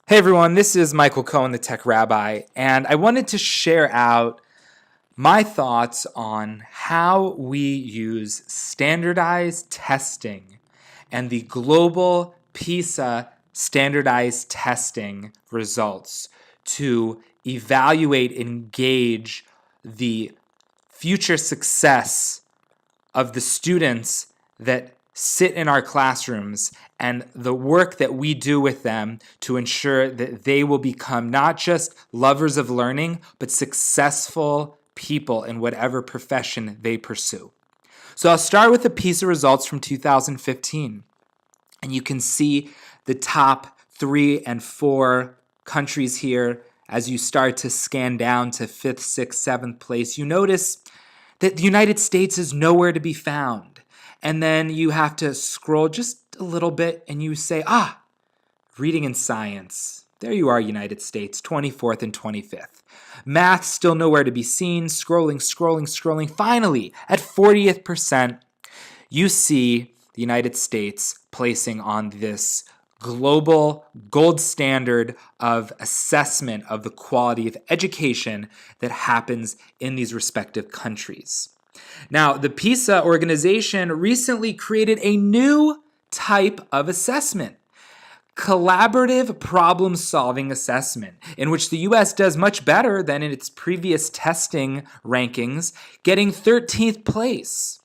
Hey everyone, this is Michael Cohen, the Tech Rabbi, and I wanted to share out my thoughts on how we use standardized testing and the global PISA standardized testing results to evaluate and gauge the future success of the students that sit in our classrooms and the work that we do with them to ensure that they will become not just lovers of learning, but successful people in whatever profession they pursue. So I'll start with the PISA results from 2015. And you can see the top 3 and 4 countries here as you start to scan down to 5th, 6th, 7th place. You notice that the United States is nowhere to be found. And then you have to scroll just a little bit and you say, reading and science. There you are, United States, 24th and 25th. Math still nowhere to be seen. Scrolling. Finally, at 40th percent, you see the United States placing on this global gold standard of assessment of the quality of education that happens in these respective countries. Now, the PISA organization recently created a new type of assessment, collaborative problem-solving assessment, in which the U.S. does much better than in its previous testing rankings, getting 13th place.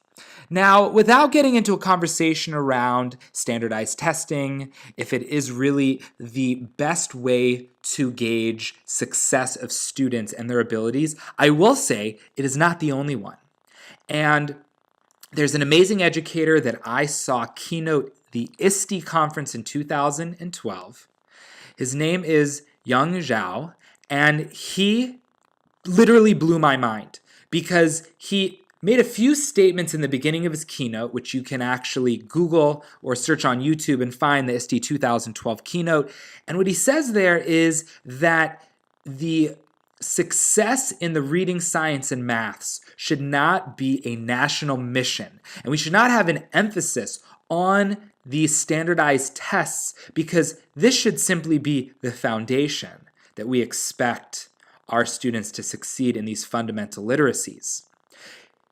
Now, without getting into a conversation around standardized testing, if it is really the best way to gauge success of students and their abilities, I will say it is not the only one. And there's an amazing educator that I saw keynote the ISTE conference in 2012. His name is Yong Zhao, and he literally blew my mind because he made a few statements in the beginning of his keynote, which you can actually Google or search on YouTube and find the ISTE 2012 keynote. And what he says there is that the success in the reading, science, and maths should not be a national mission. And we should not have an emphasis on these standardized tests because this should simply be the foundation that we expect our students to succeed in these fundamental literacies.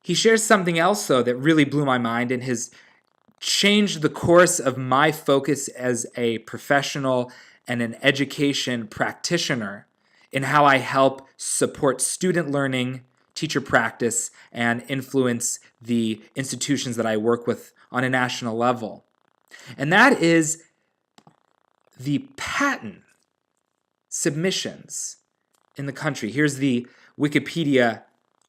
He shares something else, though, that really blew my mind and has changed the course of my focus as a professional and an education practitioner in how I help support student learning, teacher practice, and influence the institutions that I work with on a national level. And that is the patent submissions in the country. Here's the Wikipedia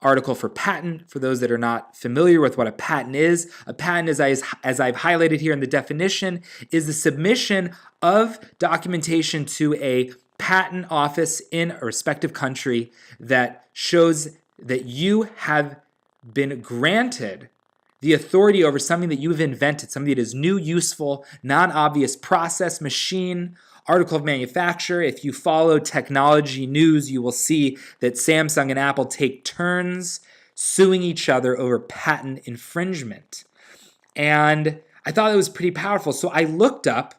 article for patent. For those that are not familiar with what a patent is, as I've highlighted here in the definition, is the submission of documentation to a patent office in a respective country that shows that you have been granted the authority over something that you've invented, something that is new, useful, non-obvious process, machine, article of manufacture. If you follow technology news, you will see that Samsung and Apple take turns suing each other over patent infringement. And I thought it was pretty powerful. So I looked up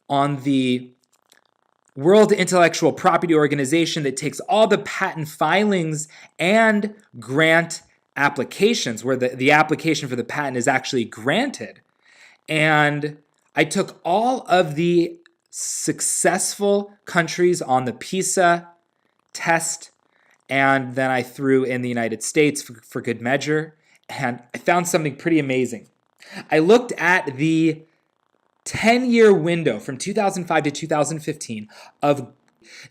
on the World Intellectual Property Organization that takes all the patent filings and grant applications where the application for the patent is actually granted. And I took all of the successful countries on the PISA test, and then I threw in the United States for good measure, and I found something pretty amazing. I looked at the 10-year window from 2005 to 2015 of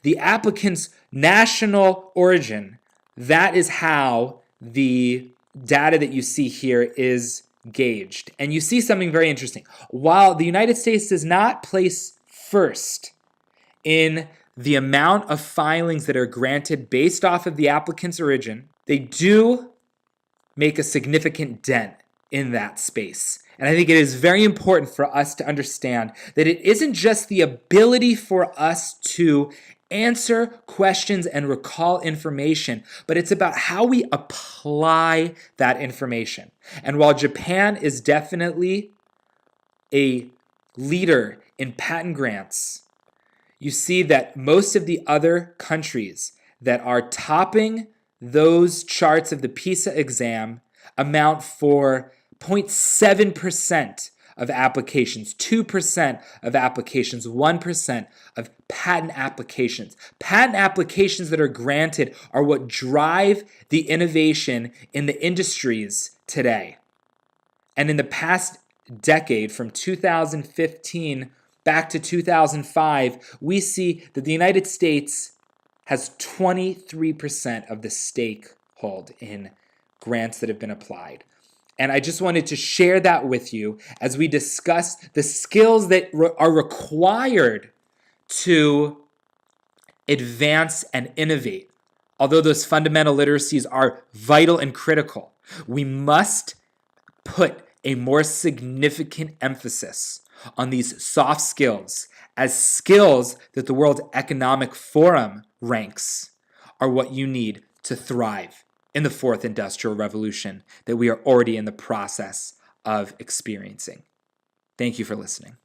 the applicant's national origin. That is how the data that you see here is gauged. And you see something very interesting. While the United States does not place first in the amount of filings that are granted based off of the applicant's origin, they do make a significant dent in that space. And I think it is very important for us to understand that it isn't just the ability for us to answer questions and recall information, but it's about how we apply that information. And while Japan is definitely a leader in patent grants, you see that most of the other countries that are topping those charts of the PISA exam amount for 0.7% of applications, 2% of applications, 1% of patent applications. Patent applications that are granted are what drive the innovation in the industries today. And in the past decade, from 2015 back to 2005, we see that the United States has 23% of the stake hold in grants that have been applied. And I just wanted to share that with you as we discuss the skills that are required to advance and innovate. Although those fundamental literacies are vital and critical, we must put a more significant emphasis on these soft skills as skills that the World Economic Forum ranks are what you need to thrive in the fourth industrial revolution that we are already in the process of experiencing. Thank you for listening.